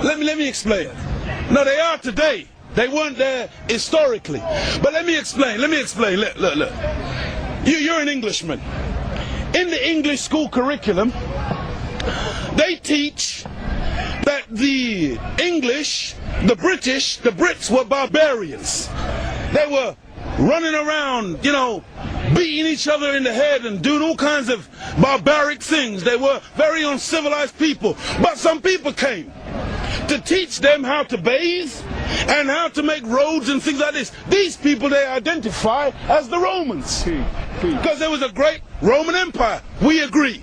Let me explain. No, they are today. They weren't there historically. But let me explain. Look. You're an Englishman. In the English school curriculum, they teach that the English, the Brits were barbarians. They were running around, beating each other in the head and doing all kinds of barbaric things. They were very uncivilized people. But some people came to teach them how to bathe and how to make roads and things like this. These people they identify as the Romans because there was a great Roman Empire. We agree.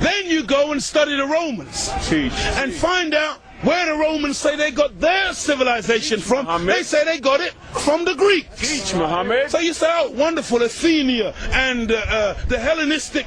Then you go and study the Romans and find out where the Romans say they got their civilization from. Muhammad. They say they got it from the Greeks. Teach, Muhammad. So you say, oh, wonderful, Athenia and the Hellenistic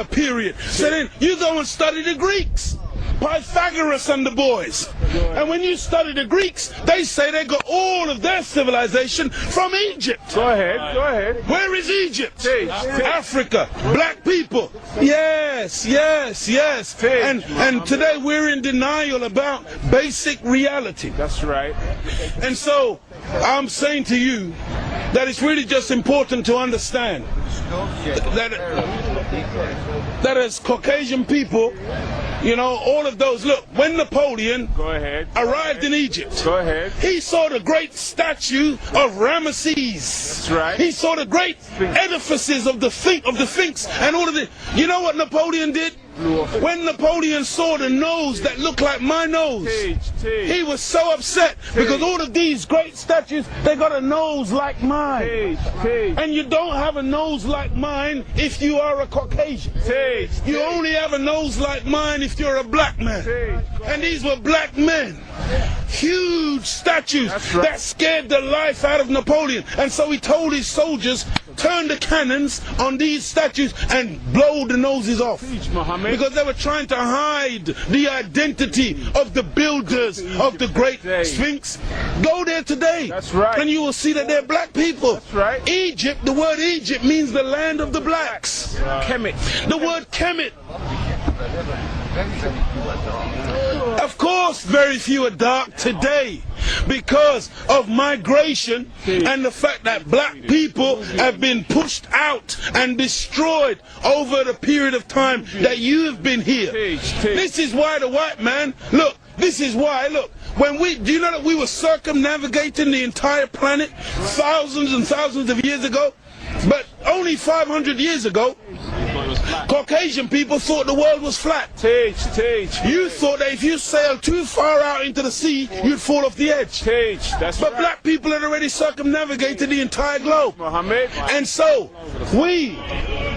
period. So then you go and study the Greeks. Pythagoras and the boys. And when you study the Greeks, they say they got all of their civilization from Egypt. Go ahead. Where is Egypt? Teach. Africa. Black people. Yes. And today we're in denial about basic reality. That's right. And so I'm saying to you that it's really just important to understand that as Caucasian people, all of those, look, when Napoleon arrived in Egypt, he saw the great statue of Ramesses. That's right. He saw the great edifices of the Sphinx and all of it. You know what Napoleon did? When Napoleon saw the nose that looked like my nose, he was so upset because all of these great statues, they got a nose like mine. And you don't have a nose like mine if you are a Caucasian. You only have a nose like mine if you're a black man. And these were black men. Huge statues that scared the life out of Napoleon. And so he told his soldiers, turn the cannons on these statues and blow the noses off. Because they were trying to hide the identity of the builders of the great Sphinx. Go there today and you will see that they're black people. Egypt, the word Egypt means the land of the blacks. Kemet. The word Kemet. Of course, very few are dark today because of migration and the fact that black people have been pushed out and destroyed over the period of time that you have been here. This is why the white man, look, this is why, look, do you know that we were circumnavigating the entire planet thousands and thousands of years ago? But only 500 years ago, Caucasian people thought the world was flat. You thought that if you sailed too far out into the sea, you'd fall off the edge. But black people had already circumnavigated the entire globe. And so, we,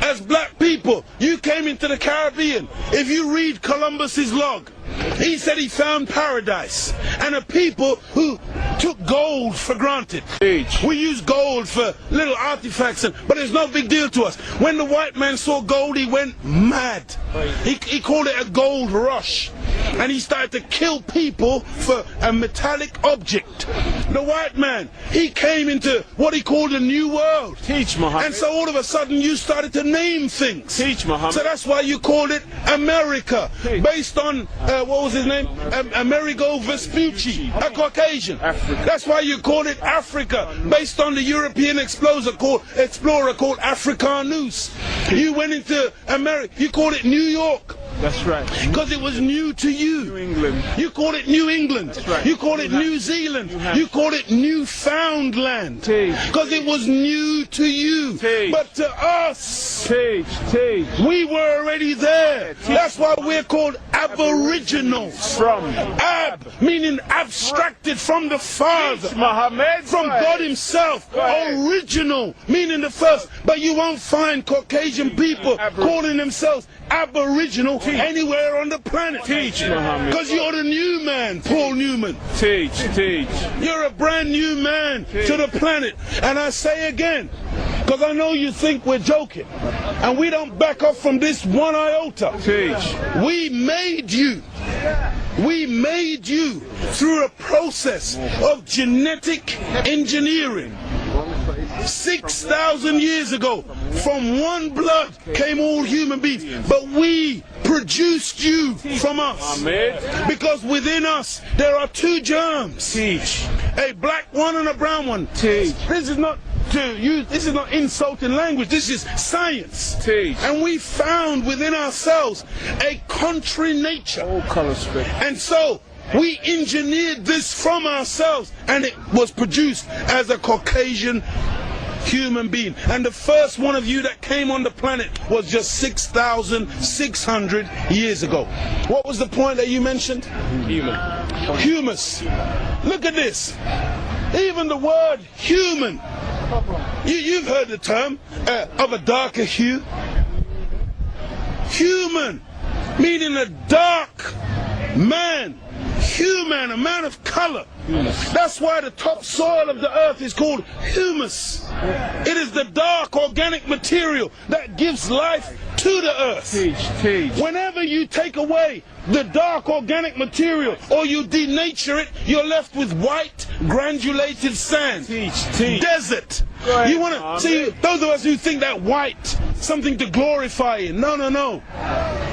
as black people, you came into the Caribbean. If you read Columbus's log, he said he found paradise and a people who took gold for granted. We use gold for little artifacts, but it's no big deal to us. When the white man saw gold, he went mad. He called it a gold rush. And he started to kill people for a metallic object. The white man, he came into what he called a new world. And so all of a sudden you started to name things. So that's why you called it America, based on, what was his name? Amerigo Vespucci, a Caucasian. That's why you called it Africa, based on the European explorer called Africanus. You went into America, you called it New York. That's right. Because it was new to you. New England. You called it New England. That's right. You called it New Zealand. You called it Newfoundland. Because it was new to you. But to us, we were already there. That's why we're called Aboriginals. From Ab, meaning abstracted from the Father. From God Himself. Original, meaning the first. But you won't find Caucasian people calling themselves Aboriginal anywhere on the planet. Because you're the new man, Paul Newman. You're a brand new man to the planet. And I say again, because I know you think we're joking, and we don't back off from this one iota. We made you. We made you through a process of genetic engineering. 6,000 years ago, from one blood came all human beings. But we produced you from us. Amen. Because within us there are two germs. Teach. A black one and a brown one. Teach. This is not to use, this is not insulting language, this is science. Teach. And we found within ourselves a contrary nature. All color spectrum. And so we engineered this from ourselves, and it was produced as a Caucasian human being. And the first one of you that came on the planet was just 6,600 years ago. What was the point that you mentioned? Human. Humus. Look at this. Even the word human. You've heard the term of a darker hue. Human, meaning a dark man. Human, a man of color. That's why the topsoil of the earth is called humus. It is the dark organic material that gives life to the earth. Teach. Whenever you take away the dark organic material or you denature it, you're left with white granulated sand. Teach. Desert. You want to see those of us who think that white something to glorify in. No.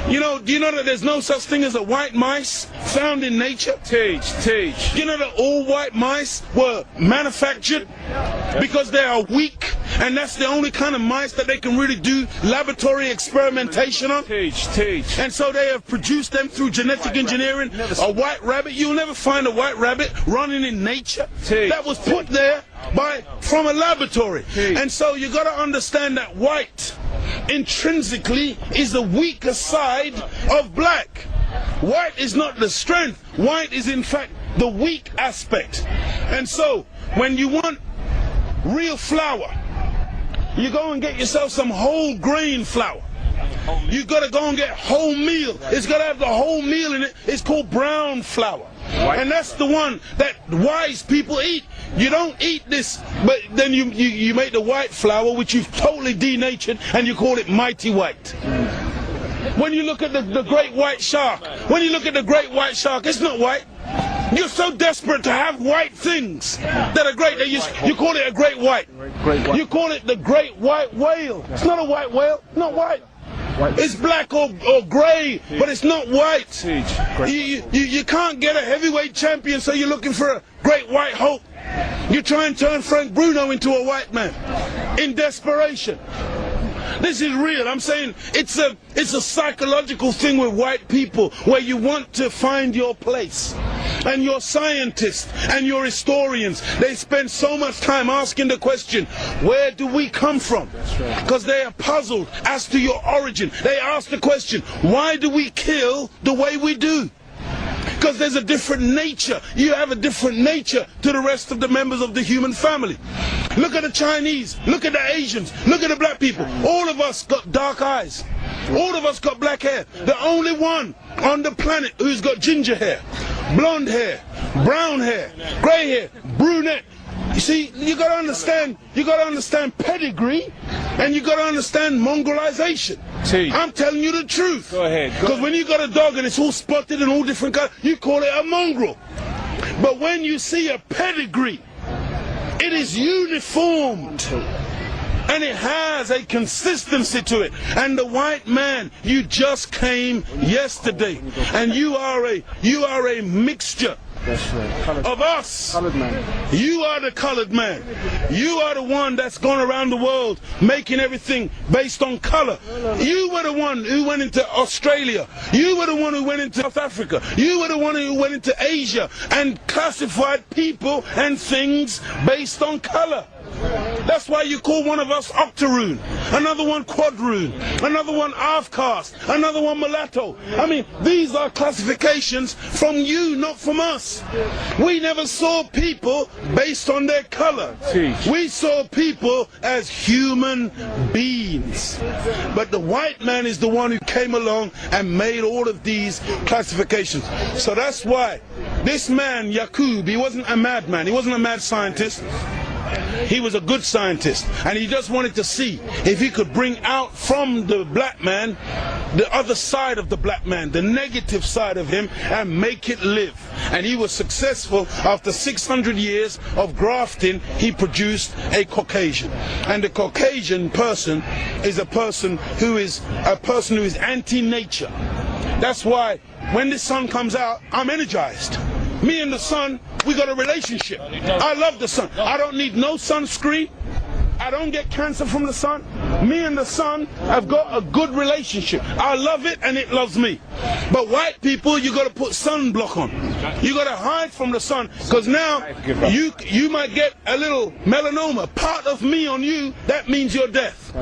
You know, do you know that there's no such thing as a white mice found in nature? Teach. You know that all white mice were manufactured because they are weak, and that's the only kind of mice that they can really do laboratory experimentation on. Teach. And so they have produced them through genetic engineering. A white rabbit, you'll never find a white rabbit running in nature. That was put there from a laboratory. And so you got to understand that white intrinsically is the weaker side of black. White is not the strength. White is in fact the weak aspect. And so when you want real flour, you go and get yourself some whole grain flour. You got to go and get wholemeal. It's got to have the whole meal in it. It's called brown flour. And that's the one that wise people eat. You don't eat this, but then you make the white flour, which you've totally denatured, and you call it mighty white. When you look at the great white shark, it's not white. You're so desperate to have white things that are great that you call it a great white. You call it the great white whale. It's not a white whale, not white. It's black or grey, but it's not white. You can't get a heavyweight champion, so you're looking for a great white hope. You try and turn Frank Bruno into a white man in desperation. This is real. I'm saying it's a psychological thing with white people where you want to find your place. And your scientists and your historians, they spend so much time asking the question, where do we come from? Because they are puzzled as to your origin. They ask the question, why do we kill the way we do? Because there's a different nature. You have a different nature to the rest of the members of the human family. Look at the Chinese, look at the Asians, look at the black people. All of us got dark eyes. All of us got black hair. The only one on the planet who's got ginger hair, blonde hair, brown hair, grey hair, brunette. You see, you got to understand pedigree, and you got to understand mongrelization. I'm telling you the truth. Go ahead. Because when you got a dog and it's all spotted and all different colors, you call it a mongrel. But when you see a pedigree, it is uniformed. And it has a consistency to it. And the white man, you just came yesterday, and you are a mixture of us. You are the colored man. You are the one that's gone around the world making everything based on color. You were the one who went into Australia. You were the one who went into South Africa. You were the one who went into Asia and classified people and things based on color. That's why you call one of us octoroon, another one quadroon, another one half caste, another one mulatto. I mean, these are classifications from you, not from us. We never saw people based on their color. We saw people as human beings. But the white man is the one who came along and made all of these classifications. So that's why this man, Yaqub, he wasn't a madman, he wasn't a mad scientist. He was a good scientist, and he just wanted to see if he could bring out from the black man the other side of the black man, the negative side of him, and make it live. And he was successful. After 600 years of grafting, he produced a Caucasian. And the Caucasian person is a person who is anti-nature. That's why when the sun comes out, I'm energized. Me and the sun, we got a relationship. I love the sun. I don't need no sunscreen. I don't get cancer from the sun. Me and the sun have got a good relationship. I love it and it loves me. But white people, you got to put sunblock on. You got to hide from the sun, because now you might get a little melanoma. Part of me on you, that means your death.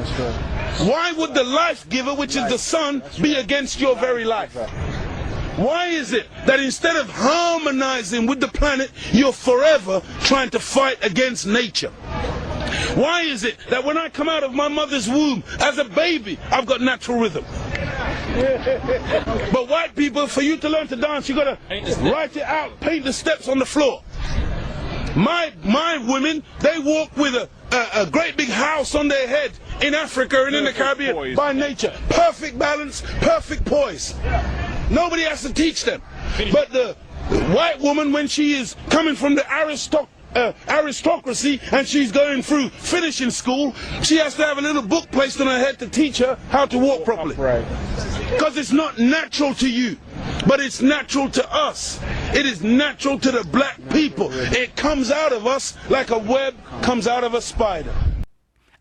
Why would the life giver, which is the sun, be against your very life? Why is it that instead of harmonizing with the planet, you're forever trying to fight against nature? Why is it that when I come out of my mother's womb as a baby, I've got natural rhythm? But white people, for you to learn to dance, you got to write it out, paint the steps on the floor. My women, they walk with a great big house on their head in Africa and in the Caribbean by nature. Perfect balance, perfect poise. Nobody has to teach them. But the white woman, when she is coming from the aristocracy and she's going through finishing school, she has to have a little book placed on her head to teach her how to walk properly. Because it's not natural to you, but it's natural to us. It is natural to the black people. It comes out of us like a web comes out of a spider.